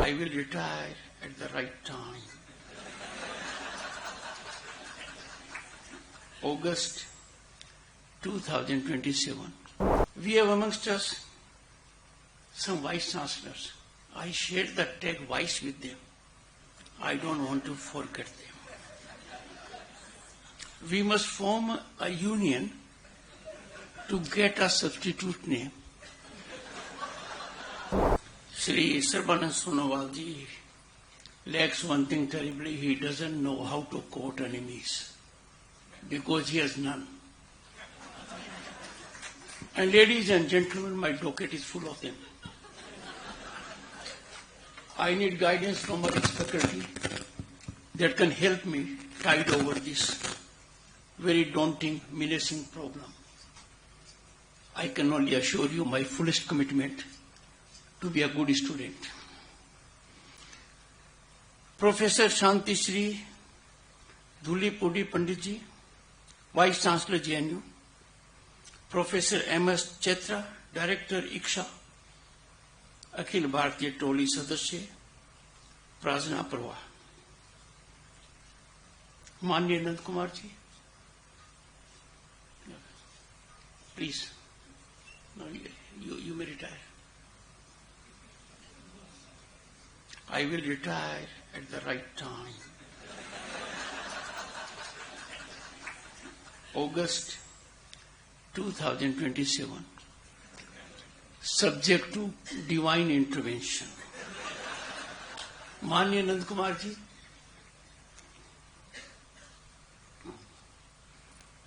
I will retire at the right time. August 2027. We have amongst us some vice chancellors. I shared the tag vice with them. I don't want to forget them. We must form a union to get a substitute name. Sri Sarbanand Sonowal ji lacks one thing terribly. He doesn't know how to quote enemies because he has none. And ladies and gentlemen, my docket is full of them. I need guidance from others faculty that can help me tide over this very daunting, menacing problem. I can only assure you my fullest commitment to be a good student. Professor Shanti Shri Dhuli Pudi Panditji, Vice Chancellor JNU, Professor M.S. Chetra, Director ICSA, Akhil Bharatiya टोली सदस्य प्रार्थना प्रवाह, माननीय Nand Kumar ji, please you may retire. I will retire at the right time. August 2027. Subject to divine intervention. माननीय Nand Kumar ji,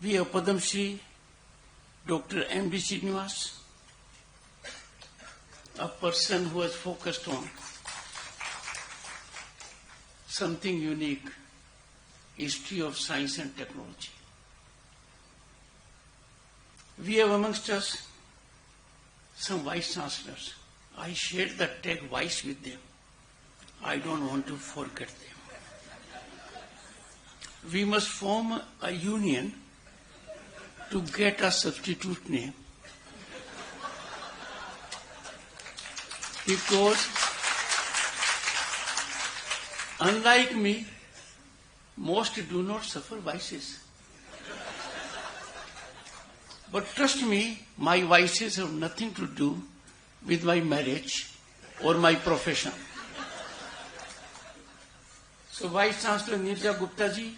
we have Padam Shri Dr. M.D. Srinivas, a person who has focused on something unique, history of science and technology. We have amongst us some vice chancellors. I shared the tag vice with them. I don't want to forget them. We must form a union to get a substitute name. Because unlike me, most do not suffer vices. But trust me, my vices have nothing to do with my marriage or my profession. So Vice Chancellor Nirja Gupta ji,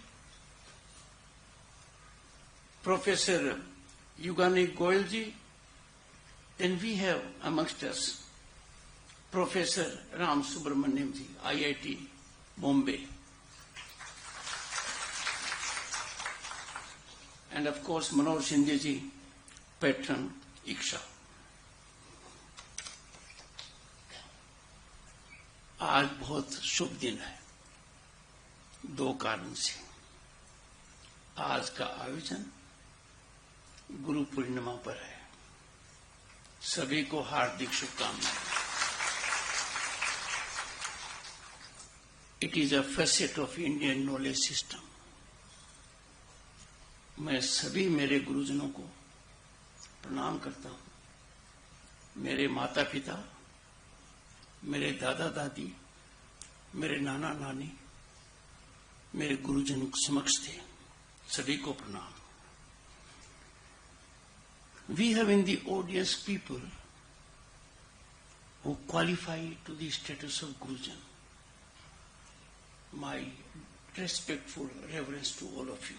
Professor Yugani Goyal ji, then we have amongst us Professor Ram Subramaniam ji, IIT Bombay. And of course Manoj Shinde ji, patron ICSA. आज बहुत शुभ दिन है, दो कारण से। आज का आयोजन गुरु पूर्णिमा पर है। सभी को हार्दिक शुभकामनाएं। It is a facet of Indian knowledge system. मैं सभी मेरे गुरुजनों को प्रणाम करता हूं। मेरे माता पिता, मेरे दादा दादी, मेरे नाना नानी, मेरे गुरुजनों के समक्ष थे, सभी को प्रणाम। We have in the audience people who qualify to the status of Gurujan. My respectful reverence to all of you.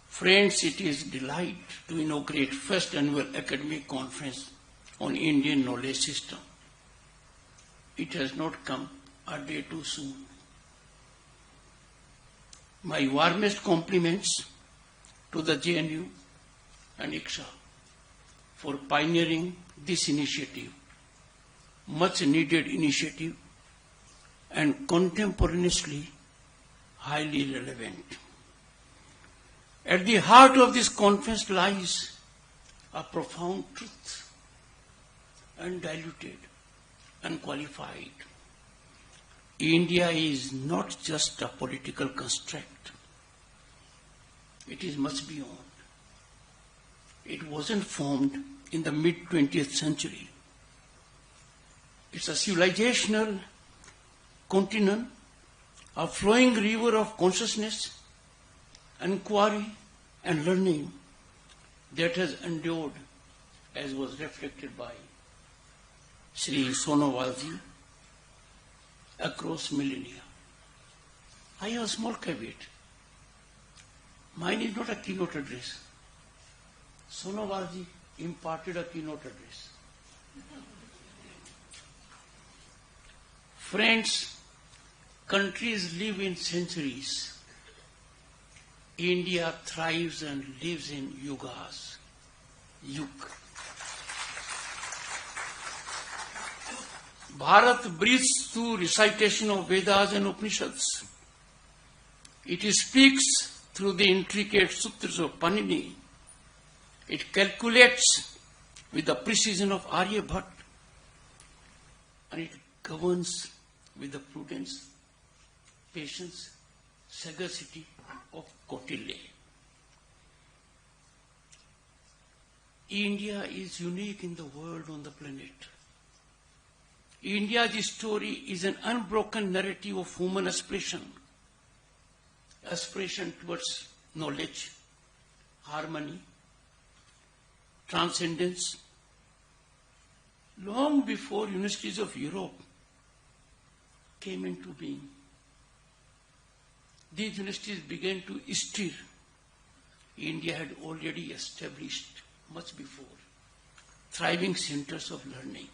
Friends, it is a delight to inaugurate first annual academic conference on Indian knowledge system. It has not come a day too soon. My warmest compliments to the JNU and ICSA for pioneering this initiative, much needed initiative and contemporaneously highly relevant. At the heart of this conference lies a profound truth, undiluted, unqualified. India is not just a political construct. It is much beyond. It wasn't formed in the mid-20th century. It's a civilizational continent, a flowing river of consciousness, inquiry, and learning that has endured, as was reflected by Sri Sonowalji, across millennia. I have a small caveat. Mine is not a keynote address. Sonowalji imparted a keynote address. Friends, countries live in centuries. India thrives and lives in yugas. Yug. Bharat breathes through recitation of Vedas and Upanishads. It speaks through the intricate sutras of Panini. It calculates with the precision of Aryabhat, and it governs with the prudence, patience, sagacity of Kautilya. India is unique in the world, on the planet. India's story is an unbroken narrative of human aspiration towards knowledge, harmony, transcendence. Long before universities of Europe came into being, these universities began to stir. India had already established, much before, thriving centers of learning.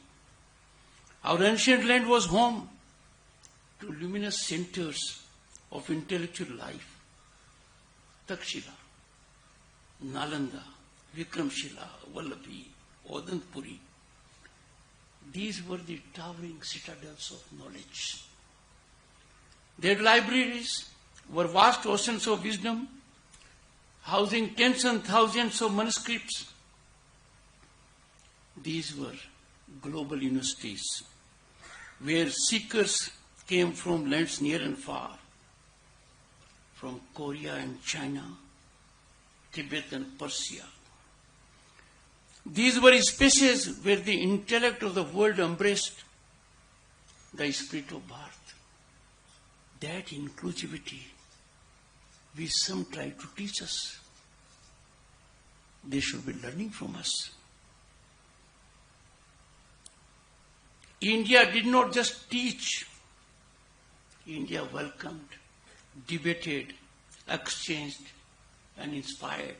Our ancient land was home to luminous centers of intellectual life. Takshila, Nalanda, Vikramshila, Vallabhi, Odantpuri. These were the towering citadels of knowledge. Their libraries were vast oceans of wisdom, housing tens and thousands of manuscripts. These were global universities, where seekers came from lands near and far, from Korea and China, Tibet and Persia. These were spaces where the intellect of the world embraced the spirit of Bharat. That inclusivity which some try to teach us, they should be learning from us. India did not just teach. India welcomed, debated, exchanged, and inspired.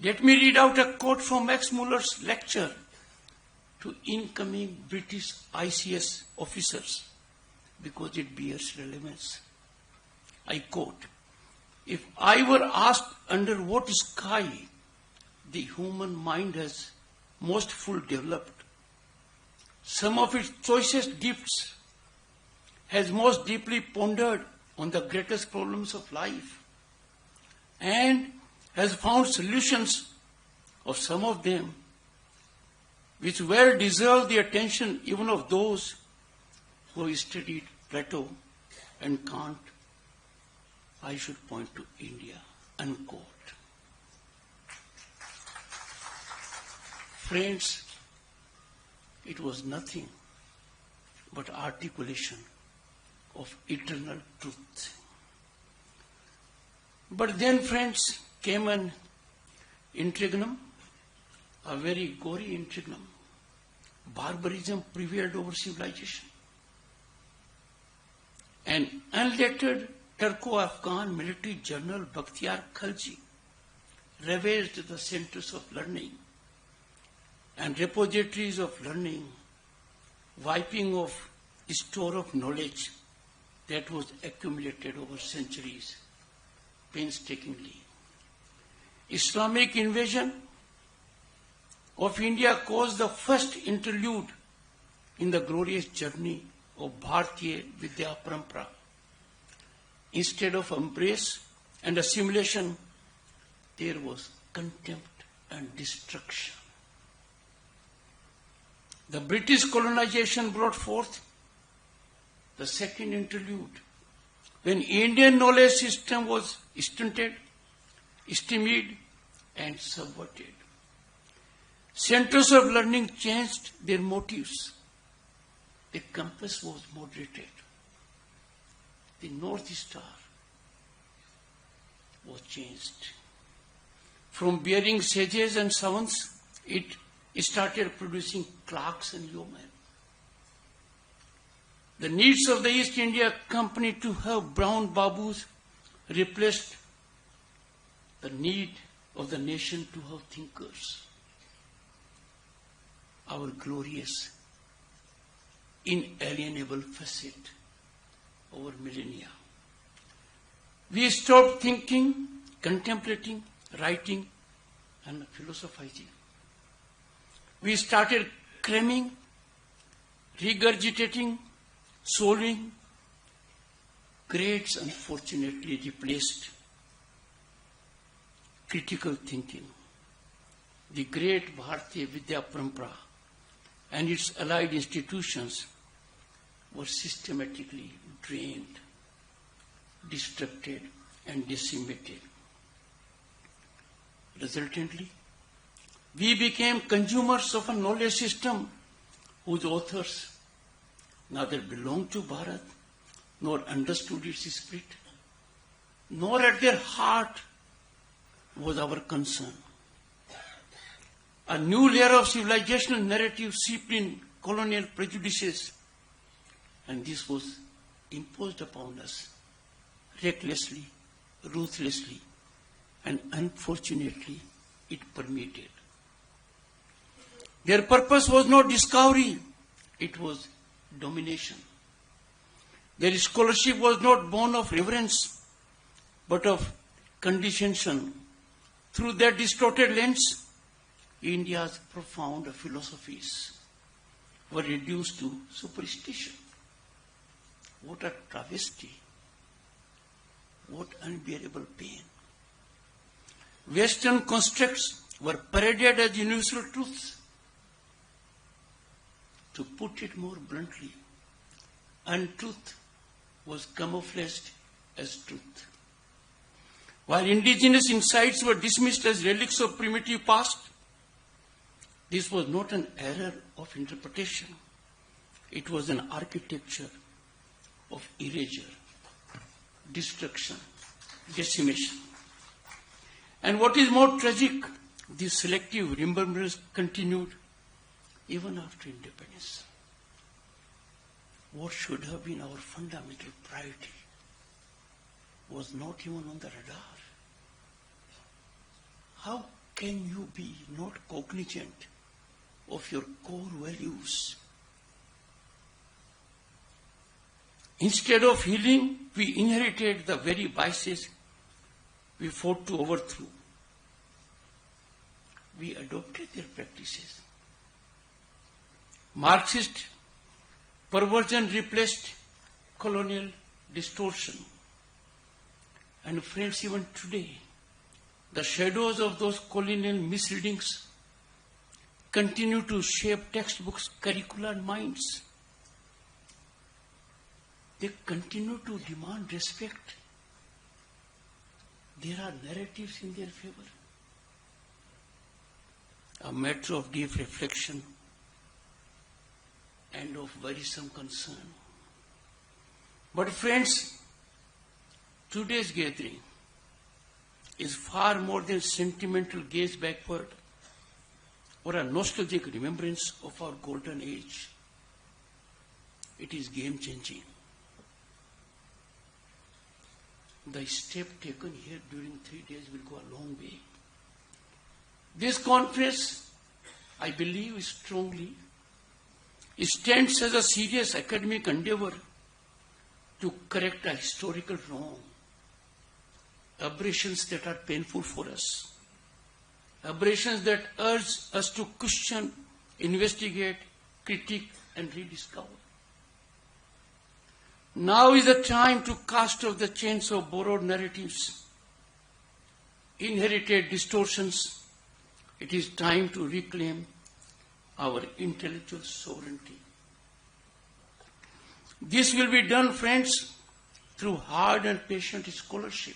Let me read out a quote from Max Muller's lecture to incoming British ICS officers, because it bears relevance. I quote, "If I were asked under what sky the human mind has most full developed, some of its choicest gifts, has most deeply pondered on the greatest problems of life, and has found solutions of some of them which well deserve the attention even of those who have studied Plato and Kant, I should point to India," unquote. Friends, it was nothing but articulation of eternal truth. But then, friends, came an interregnum, a very gory interregnum. Barbarism prevailed over civilization. An unlettered Turco-Afghan military general, Bakhtiar Khalji, ravaged the centers of learning and repositories of learning, wiping off a store of knowledge that was accumulated over centuries painstakingly. Islamic invasion of India caused the first interlude in the glorious journey of Bharatiya Vidya Parampara. Instead of embrace and assimilation, there was contempt and destruction. The British colonization brought forth the second interlude, when Indian knowledge system was stunted, stymied, and subverted. Centers of learning changed their motives. the compass was moderated. The North Star was changed. From bearing sages and savants, it started producing clerks and yeomen. The needs of the East India Company to have brown babus replaced the need of the nation to have thinkers. Our glorious, inalienable facet over millennia. We stopped thinking, contemplating, writing, and philosophizing. We started cramming, regurgitating, solving. Grades unfortunately replaced critical thinking. The great Bharatiya Vidya Parampara and its allied institutions were systematically drained, destructed, and decimated. Resultantly, we became consumers of a knowledge system whose authors neither belonged to Bharat nor understood its spirit, nor at their heart was our concern. A new layer of civilizational narrative seeped in colonial prejudices, and this was imposed upon us recklessly, ruthlessly, and unfortunately it permeated. Their purpose was not discovery, it was domination. Their scholarship was not born of reverence, but of condescension. Through their distorted lens, India's profound philosophies were reduced to superstition. What a travesty! What unbearable pain! Western constructs were paraded as universal truths. To put it more bluntly, untruth was camouflaged as truth. While indigenous insights were dismissed as relics of primitive past, this was not an error of interpretation. It was an architecture of erasure, destruction, decimation. And what is more tragic, this selective remembrance continued even after independence. What should have been our fundamental priority was not even on the radar. How can you be not cognizant of your core values? Instead of healing, we inherited the very vices we fought to overthrow. We adopted their practices. Marxist perversion replaced colonial distortion. And friends, even today, the shadows of those colonial misreadings continue to shape textbooks, curricula, and minds. They continue to demand respect. There are narratives in their favor. A matter of deep reflection and of worrisome concern. But friends, today's gathering is far more than sentimental gaze backward or a nostalgic remembrance of our golden age. It is game-changing. The step taken here during 3 days will go a long way. This conference, I believe strongly, stands as a serious academic endeavor to correct a historical wrong, aberrations that are painful for us, aberrations that urge us to question, investigate, critique, and rediscover. Now is the time to cast off the chains of borrowed narratives, inherited distortions. It is time to reclaim our intellectual sovereignty. This will be done, friends, through hard and patient scholarship.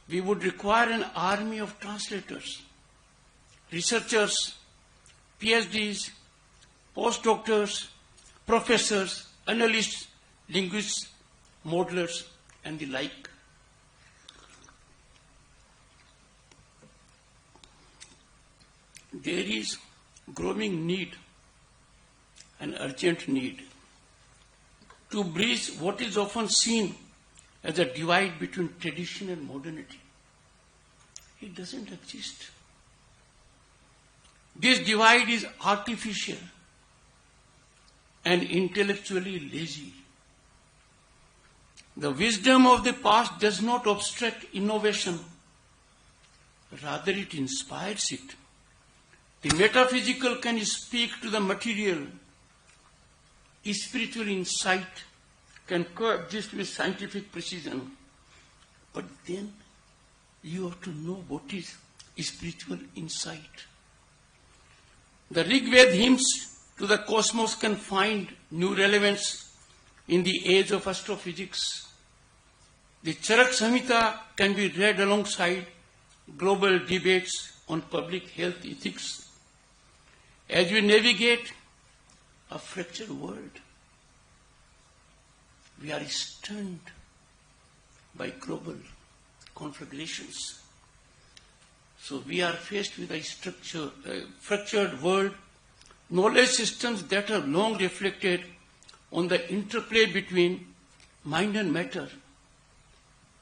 We would require an army of translators, researchers, PhDs, postdoctors, professors, analysts, linguists, modelers, and the like. There is growing need, an urgent need, to bridge what is often seen as a divide between tradition and modernity. It doesn't exist. This divide is artificial and intellectually lazy. The wisdom of the past does not obstruct innovation, rather it inspires it. The metaphysical can speak to the material. Spiritual insight can coexist with scientific precision. But then you have to know what is spiritual insight. The Rig Veda hymns to the cosmos can find new relevance in the age of astrophysics. The Charak Samhita can be read alongside global debates on public health ethics. As we navigate a fractured world, we are stunned by global conflagrations. So we are faced with a fractured world, knowledge systems that have long reflected on the interplay between mind and matter,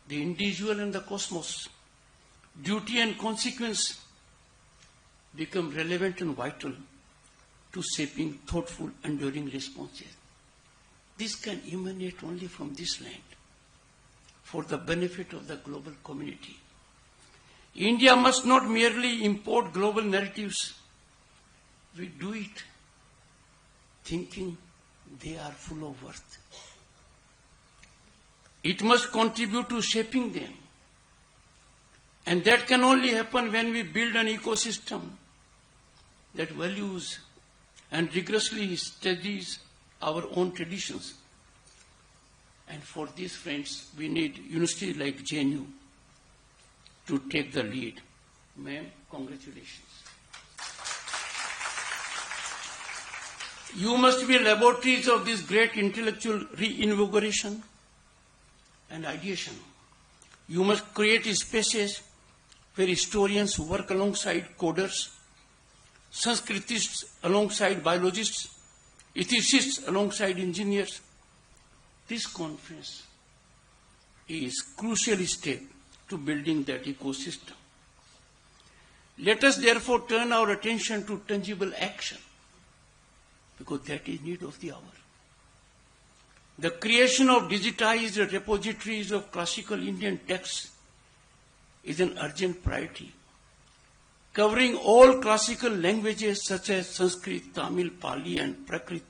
the individual and the cosmos. Duty and consequence become relevant and vital to shaping thoughtful, enduring responses. This can emanate only from this land for the benefit of the global community. India must not merely import global narratives. We do it thinking they are full of worth. It must contribute to shaping them. And that can only happen when we build an ecosystem that values and rigorously studies our own traditions. And for this, friends, we need universities like JNU to take the lead. Ma'am, congratulations. You must be laboratories of this great intellectual reinvigoration and ideation. You must create spaces where historians work alongside coders, Sanskritists alongside biologists, ethicists alongside engineers. This conference is a crucial step to building that ecosystem. Let us therefore turn our attention to tangible action, because that is need of the hour. The creation of digitized repositories of classical Indian texts is an urgent priority, covering all classical languages such as Sanskrit, Tamil, Pali, and Prakrit,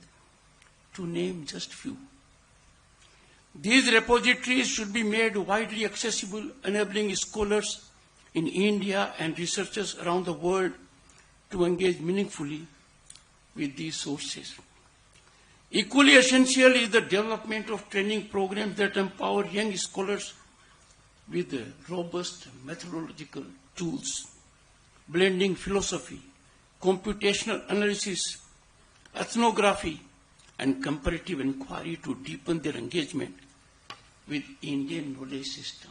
to name just few. These repositories should be made widely accessible, enabling scholars in India and researchers around the world to engage meaningfully with these sources. Equally essential is the development of training programs that empower young scholars with robust methodological tools, blending philosophy, computational analysis, ethnography, and comparative inquiry to deepen their engagement with Indian knowledge system.